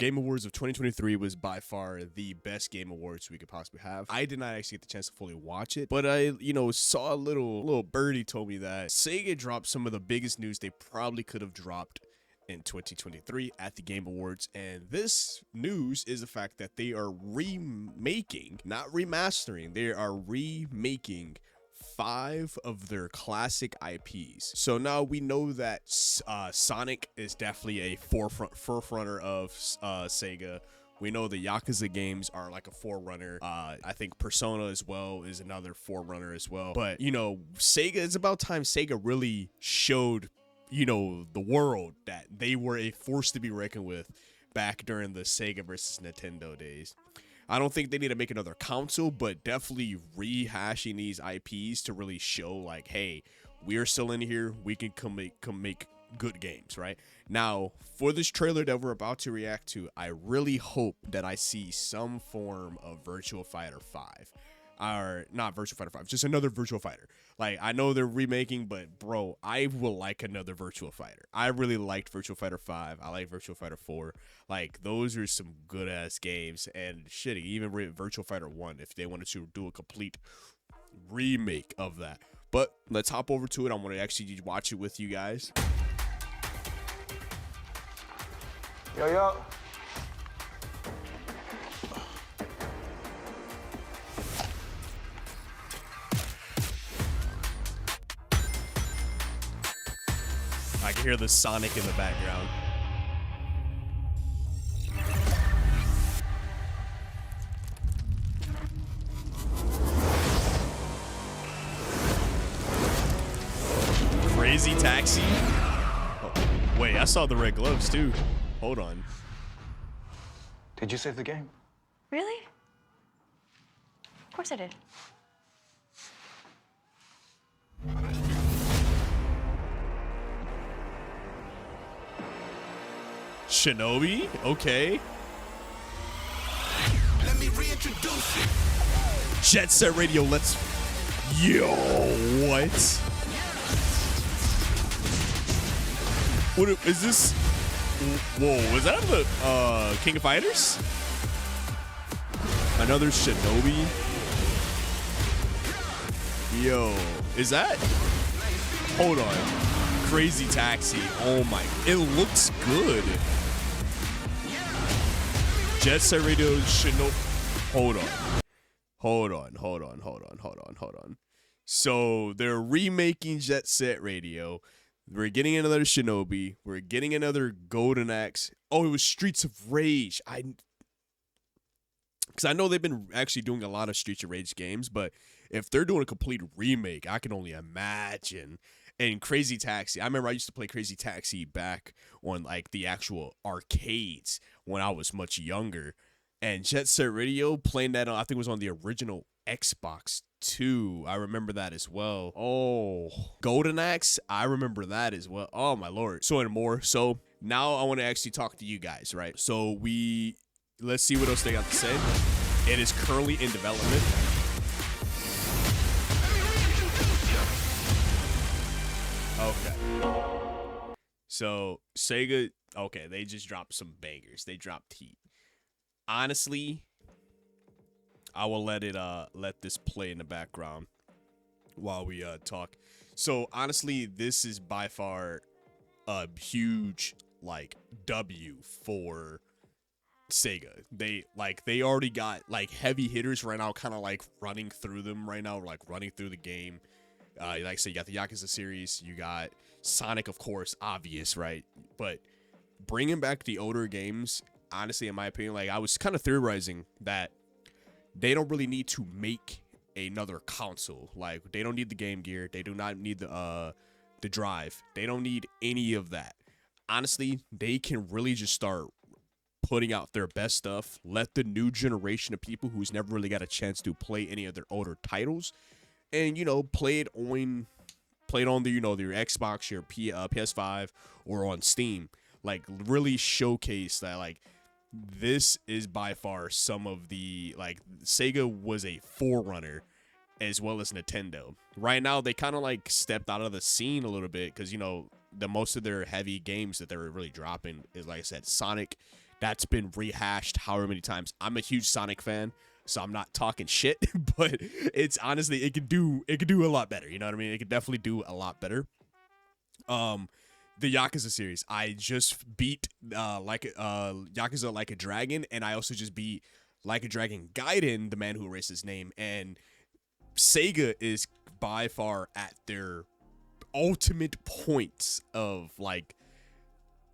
Game Awards of 2023 was by far the best Game Awards we could possibly have. I did not actually get the chance to fully watch it, but I, saw a little birdie told me that Sega dropped some of the biggest news they probably could have dropped in 2023 at the Game Awards, and this news is the fact that they are remaking, not remastering, they are remaking 5 of their classic IPs. So now we know that Sonic is definitely a forerunner of Sega. We know the Yakuza games are like a forerunner. I think Persona as well is another forerunner as well. But, Sega, it's about time Sega really showed, the world that they were a force to be reckoned with back during the Sega versus Nintendo days. I don't think they need to make another console, but definitely rehashing these IPs to really show like, hey, we are still in here. We can come make good games, right? Now, for this trailer that we're about to react to, I really hope that I see some form of Virtua Fighter 5. Or not Virtua Fighter 5, just another Virtua Fighter. Like, I know they're remaking, but bro, I will like another Virtua Fighter. I really liked Virtua Fighter 5. I like Virtua Fighter 4. Like, those are some good ass games. And shit, even Virtua Fighter 1 if they wanted to do a complete remake of that. But let's hop over to it. I want to actually watch it with you guys. Yo. I can hear the Sonic in the background. Crazy Taxi? Oh, wait, I saw the red gloves too. Hold on. Did you save the game? Really? Of course I did. Shinobi? Okay. Let me reintroduce you. Jet Set Radio, let's... Yo, what? What is this? Whoa, is that the King of Fighters? Another Shinobi? Yo, is that? Hold on. Crazy Taxi. Oh my, it looks good. Jet Set Radio Shinobi. Hold on. So they're remaking Jet Set Radio. We're getting another Shinobi. We're getting another Golden Axe. Oh, it was Streets of Rage. Because I know they've been actually doing a lot of Streets of Rage games, but if they're doing a complete remake, I can only imagine. And Crazy Taxi. I remember I used to play Crazy Taxi back on like the actual arcades when I was much younger. And Jet Set Radio, playing that on, I think it was on the original Xbox 2. I remember that as well. Oh, Golden Axe, I remember that as well. Oh my lord. So and more. So now I want to actually talk to you guys, right? So let's see what else they got to say. It is currently in development. Okay. So Sega, okay, they just dropped some bangers. They dropped heat. Honestly, I will let this play in the background while we talk. So honestly, this is by far a huge like W for Sega. They already got like heavy hitters right now, kind of like running through them right now, like running through the game. Like I said, you got the Yakuza series, you got Sonic, of course, obvious, right? But bringing back the older games, honestly, in my opinion, like I was kind of theorizing that they don't really need to make another console. Like they don't need the Game Gear, they do not need the drive, they don't need any of that. Honestly, they can really just start putting out their best stuff. Let the new generation of people who's never really got a chance to play any of their older titles, and play it on the their Xbox, your PS5, or on Steam. Like really showcase that like this is by far some of the like Sega was a forerunner as well as Nintendo. Right now they kind of like stepped out of the scene a little bit because the most of their heavy games that they're really dropping is, like I said, Sonic, that's been rehashed however many times. I'm a huge Sonic fan, so I'm not talking shit, but it's honestly, it could do a lot better. You know what I mean? It could definitely do a lot better. The Yakuza series, I just beat Yakuza Like a Dragon, and I also just beat Like a Dragon Gaiden, the man who erased his name, and Sega is by far at their ultimate points of like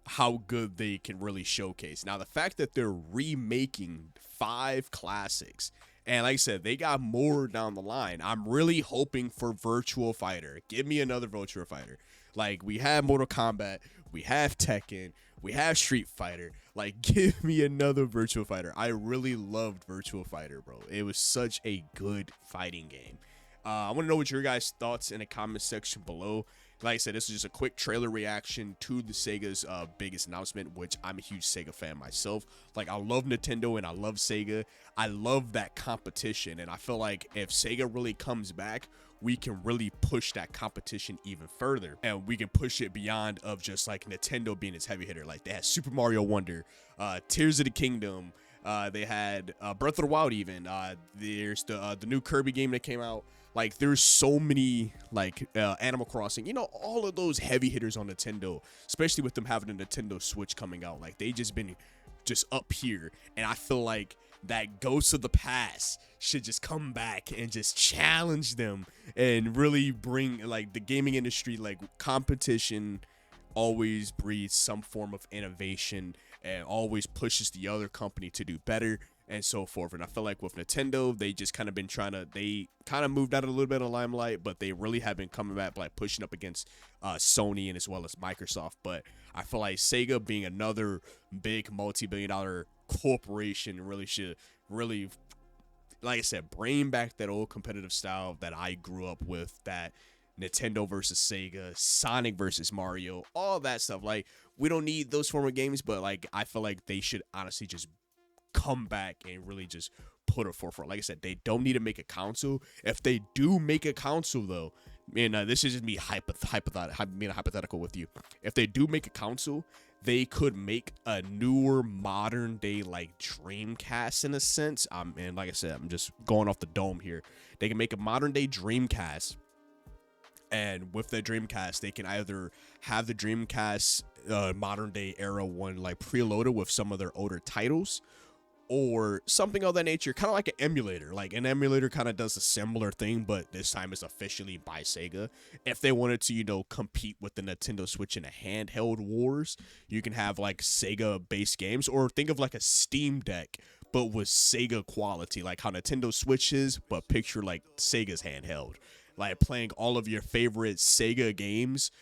how good they can really showcase. Now, the fact that they're remaking 5 classics, and like I said, they got more down the line. I'm really hoping for Virtua Fighter. Give me another Virtua Fighter. Like, we have Mortal Kombat, we have Tekken, we have Street Fighter. Like, give me another Virtua Fighter. I really loved Virtua Fighter, bro. It was such a good fighting game. I want to know what your guys' thoughts in the comment section below. Like I said, this is just a quick trailer reaction to the Sega's biggest announcement, which I'm a huge Sega fan myself. Like, I love Nintendo and I love Sega. I love that competition, and I feel like if Sega really comes back, we can really push that competition even further, and we can push it beyond of just like Nintendo being its heavy hitter. Like, they had Super Mario Wonder, Tears of the Kingdom, they had Breath of the Wild even. There's the new Kirby game that came out. Like, there's so many, like, Animal Crossing, you know, all of those heavy hitters on Nintendo, especially with them having a Nintendo Switch coming out. Like, they just been just up here, and I feel like that Ghost of the Past should just come back and just challenge them and really bring, like, the gaming industry, like, competition always breeds some form of innovation and always pushes the other company to do better and so forth. And I feel like with Nintendo, they just kind of been they kind of moved out a little bit of limelight, but they really have been coming back, like pushing up against Sony and as well as Microsoft. But I feel like Sega, being another big multi-billion-dollar corporation, really should really, like I said, bring back that old competitive style that I grew up with, that Nintendo versus Sega, Sonic versus Mario, all that stuff. Like, we don't need those form of games, but like, I feel like they should honestly just come back and really just put it forefront. Like I said, they don't need to make a console. If they do make a console, though, and this is just me being hypothetical with you. If they do make a console, they could make a newer modern day like Dreamcast in a sense. And like I said, I'm just going off the dome here. They can make a modern day Dreamcast, and with the Dreamcast, they can either have the Dreamcast modern day era one like preloaded with some of their older titles, or something of that nature, kind of like an emulator. Like, an emulator kind of does a similar thing, but this time it's officially by Sega. If they wanted to, you know, compete with the Nintendo Switch in a handheld wars, you can have like Sega-based games, or think of like a Steam Deck, but with Sega quality, like how Nintendo Switch is, but picture like Sega's handheld. Like, playing all of your favorite Sega games,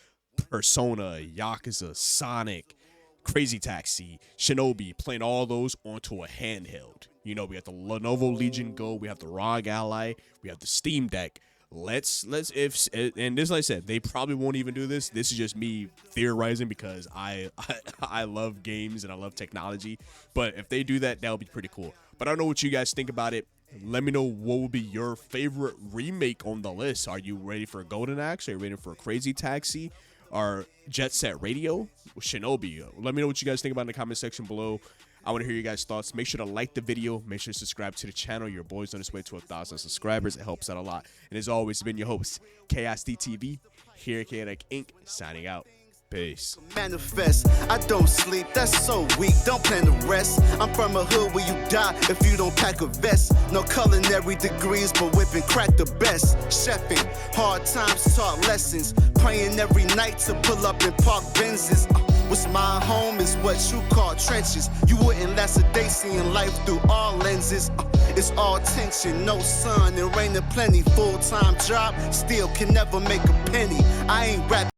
Persona, Yakuza, Sonic, Crazy Taxi, Shinobi, playing all those onto a handheld. You know, we have the Lenovo Legion Go, we have the ROG Ally, we have the Steam Deck. And this, like I said, they probably won't even do this. This is just me theorizing because I love games and I love technology. But if they do that, that'll be pretty cool. But I don't know what you guys think about it. Let me know what would be your favorite remake on the list. Are you ready for Golden Axe? Are you ready for Crazy Taxi? Or Jet Set Radio? Shinobi? Let me know what you guys think about in the comment section below. I want to hear your guys' thoughts. Make sure to like the video. Make sure to subscribe to the channel. Your boy's on his way to 1,000 subscribers. It helps out a lot. And as always, it's been your host, KSDTV, here at Chaotic Inc., signing out. Peace. Manifest, I don't sleep, that's so weak, don't plan to rest. I'm from a hood where you die if you don't pack a vest. No culinary degrees, but whipping crack the best. Chefing, hard times taught lessons. Praying every night to pull up and park Benzes. What's my home is what you call trenches. You wouldn't last a day seeing life through all lenses. It's all tension, no sun and rain and plenty. Full-time job, still can never make a penny. I ain't rapping.